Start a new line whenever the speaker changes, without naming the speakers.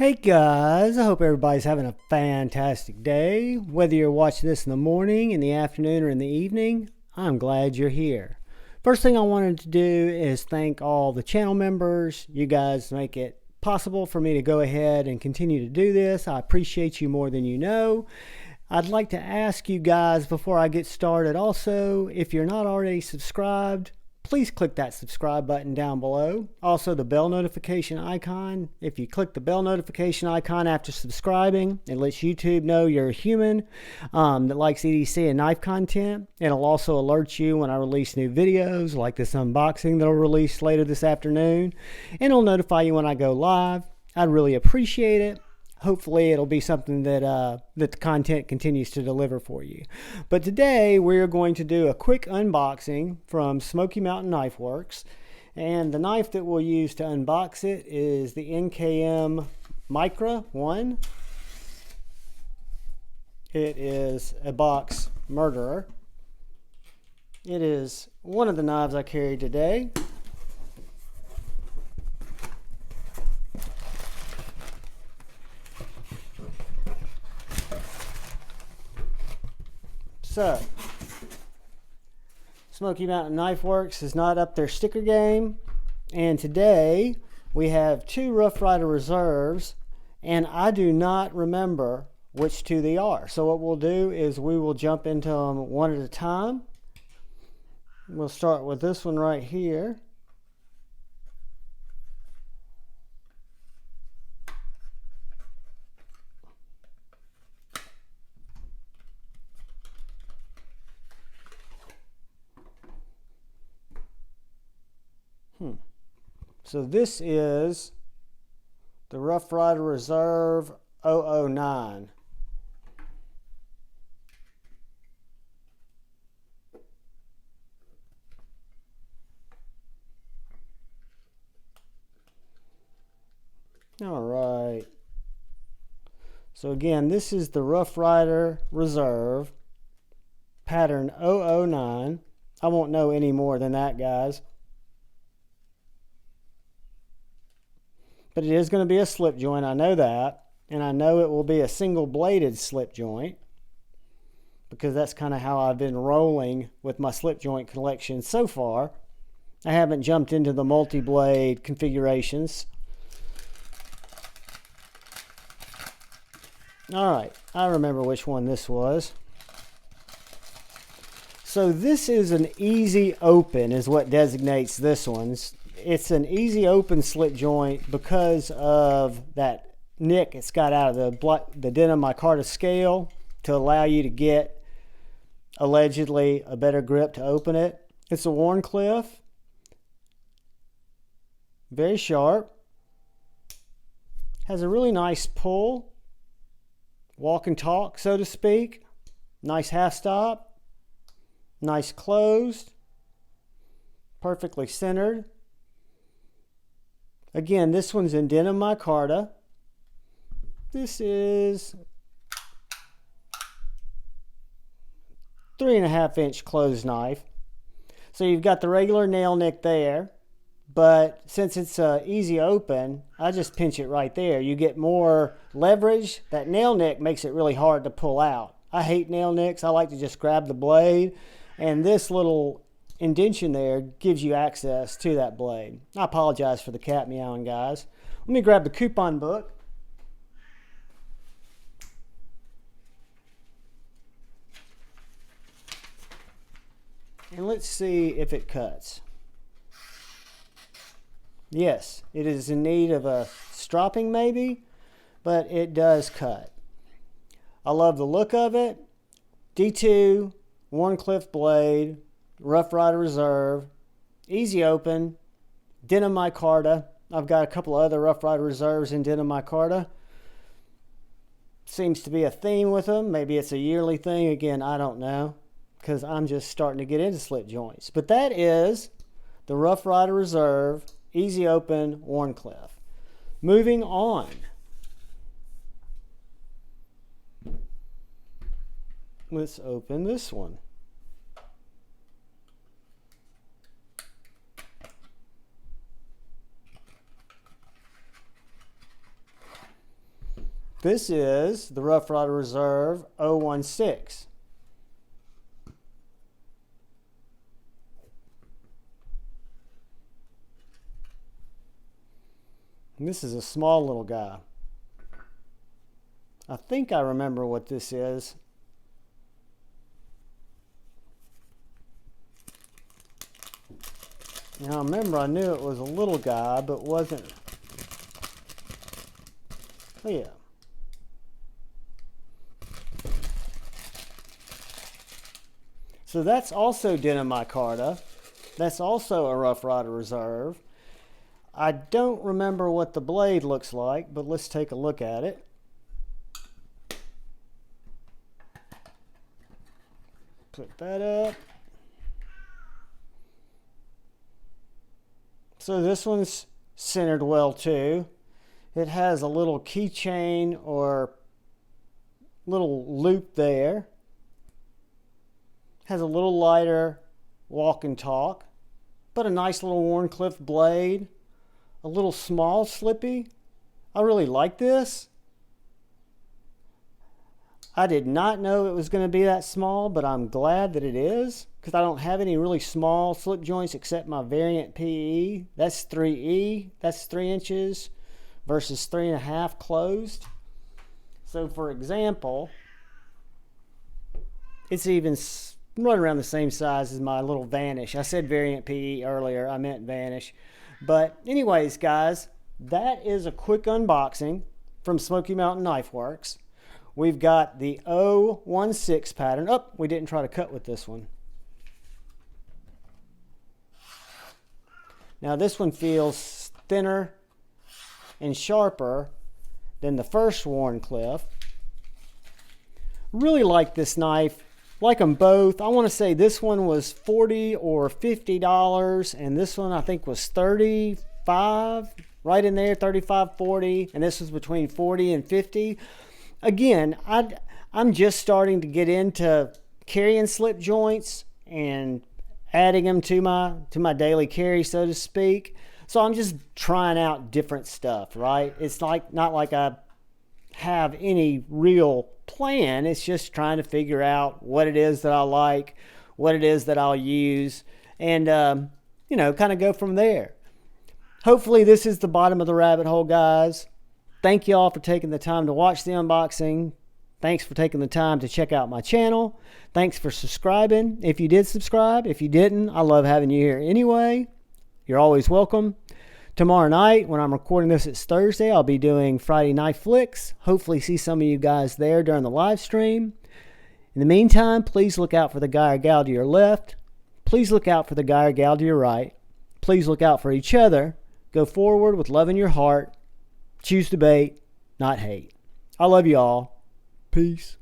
Hey guys, I hope everybody's having a fantastic day. Whether you're watching this in the morning, in the afternoon, or in the evening, I'm glad you're here. First thing I wanted to do is thank all the channel members. You guys make it possible for me to go ahead and continue to do this. I appreciate you more than you know. I'd like to ask you guys before I get started also, if you're not already subscribed, please click that subscribe button down below. Also the bell notification icon. If you click the bell notification icon after subscribing, it lets YouTube know you're a human that likes EDC and knife content. It'll also alert you when I release new videos like this unboxing that'll release later this afternoon. And it'll notify you when I go live. I'd really appreciate it. Hopefully it'll be something that the content continues to deliver for you. But today we're going to do a quick unboxing from Smoky Mountain Knife Works. And the knife that we'll use to unbox it is the NKM Micra 1. It is a box murderer. It is one of the knives I carry today. So, Smoky Mountain Knife Works is not up their sticker game, and today we have two Rough Ryder Reserves, and I do not remember which two they are. So what we'll do is we will jump into them one at a time. We'll start with this one right here. So this is the Rough Ryder Reserve 009. All right. So again, this is the Rough Ryder Reserve pattern 009. I won't know any more than that, guys. But it is going to be a slip joint, I know that. And I know it will be a single bladed slip joint, because that's kind of how I've been rolling with my slip joint collection so far. I haven't jumped into the multi-blade configurations. Alright, I remember which one this was. So this is an easy open is what designates this one. It's an easy open slip joint because of that nick it's got out of the denim micarta scale to allow you to get, allegedly, a better grip to open it. It's a Wharncliffe. Very sharp. Has a really nice pull. Walk and talk, so to speak. Nice half stop. Nice closed. Perfectly centered. Again, this one's in denim micarta. This is 3.5 inch closed knife. So you've got the regular nail nick there, but since it's easy open, I just pinch it right there. You get more leverage. That nail nick makes it really hard to pull out. I hate nail nicks. I like to just grab the blade, and this little indentation there gives you access to that blade. I apologize for the cat meowing, guys. Let me grab the coupon book. And let's see if it cuts. Yes, it is in need of a stropping maybe, but it does cut. I love the look of it. D2, Wharncliffe blade, Rough Ryder Reserve, easy open, denim micarta. I've got a couple of other Rough Ryder Reserves in denim micarta. Seems to be a theme with them. Maybe it's a yearly thing. Again, I don't know, because I'm just starting to get into slip joints. But that is the Rough Ryder Reserve easy open Wharncliffe. Moving on. Let's open this one. This is the Rough Ryder Reserve 016. And this is a small little guy. I think I remember what this is. Now, I remember I knew it was a little guy, but wasn't. Oh, yeah. So that's also denim micarta. That's also a Rough Ryder Reserve. I don't remember what the blade looks like, but let's take a look at it. Put that up. So this one's centered well too. It has a little keychain or little loop there. Has a little lighter walk and talk, but a nice little Wharncliffe blade. A little small slippy. I really like this. I did not know it was going to be that small, but I'm glad that it is, because I don't have any really small slip joints except my variant PE. That's 3E. That's 3 inches versus 3.5 closed. So for example, it's even right around the same size as my little Vanish. I said variant PE earlier. I meant Vanish. But anyways, guys, that is a quick unboxing from Smoky Mountain Knife Works. We've got the 016 pattern. Oh, we didn't try to cut with this one. Now this one feels thinner and sharper than the first Wharncliffe. Really like this knife. Like them both. I want to say this one was $40 or $50, and this one I think was $35, right in there, $35, $40, and this was between $40 and $50. Again, I'm just starting to get into carrying slip joints and adding them to my daily carry, so to speak. So I'm just trying out different stuff, right? It's like not like I have any real plan. It's just trying to figure out what it is that I like, what it is that I'll use, and you know, kind of go from there. Hopefully this is the bottom of the rabbit hole, guys. Thank you all for taking the time to watch the unboxing. Thanks for taking the time to check out my channel. Thanks for subscribing if you did subscribe. If you didn't, I love having you here anyway. You're always welcome. Tomorrow night, when I'm recording this, it's Thursday, I'll be doing Friday Night Flicks. Hopefully see some of you guys there during the live stream. In the meantime, please look out for the guy or gal to your left. Please look out for the guy or gal to your right. Please look out for each other. Go forward with love in your heart. Choose debate, not hate. I love you all. Peace.